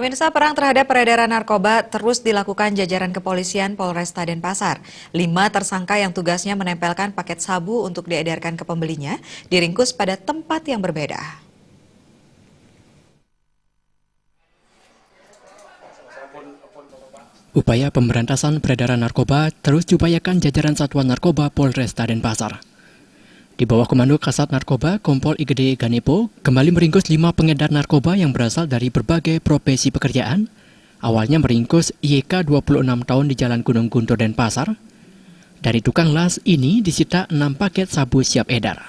Pemirsa, perang terhadap peredaran narkoba terus dilakukan jajaran kepolisian Polresta Denpasar. 5 tersangka yang tugasnya menempelkan paket sabu untuk diedarkan ke pembelinya diringkus pada tempat yang berbeda. Upaya pemberantasan peredaran narkoba terus diupayakan jajaran Satuan Narkoba Polresta Denpasar. Di bawah komando Kasat Narkoba, Kompol Igede Ganepo kembali meringkus 5 pengedar narkoba yang berasal dari berbagai profesi pekerjaan. Awalnya meringkus YK 26 tahun di Jalan Gunung Guntur Denpasar. Dari tukang las ini disita 6 paket sabu siap edar.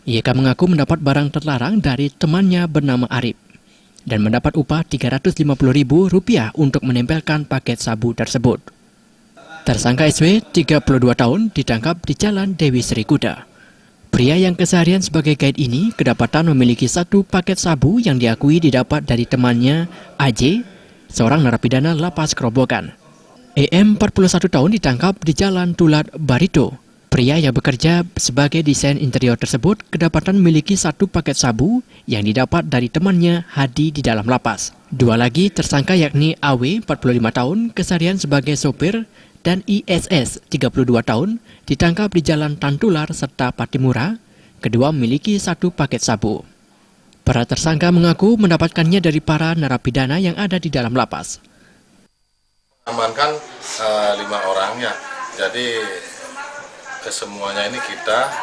YK mengaku mendapat barang terlarang dari temannya bernama Arif dan mendapat upah Rp350.000 untuk menempelkan paket sabu tersebut. Tersangka SW, 32 tahun, ditangkap di Jalan Dewi Sri Kuda. Pria yang keseharian sebagai guide ini kedapatan memiliki 1 paket sabu yang diakui didapat dari temannya AJ, seorang narapidana lapas Kerobokan. EM, 41 tahun, ditangkap di Jalan Tulat Barito. Pria yang bekerja sebagai desain interior tersebut kedapatan memiliki 1 paket sabu yang didapat dari temannya Hadi di dalam lapas. 2 lagi tersangka yakni AW, 45 tahun, keseharian sebagai sopir, dan ISS, 32 tahun, ditangkap di Jalan Tantular serta Patimura. Kedua memiliki 1 paket sabu. Para tersangka mengaku mendapatkannya dari para narapidana yang ada di dalam lapas. Amankan 5 orang ya, jadi kesemuanya ini kita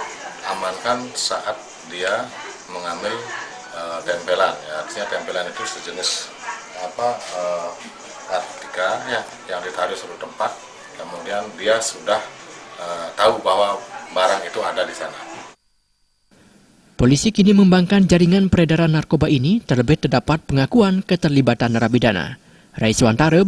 amankan saat dia mengambil tempelan. Ya, artinya tempelan itu sejenis narkotika ya, yang ditaruh suatu tempat. Kemudian dia sudah tahu bahwa barang itu ada di sana. Polisi kini mengembangkan jaringan peredaran narkoba ini, terlebih terdapat pengakuan keterlibatan narapidana. Raiswantara,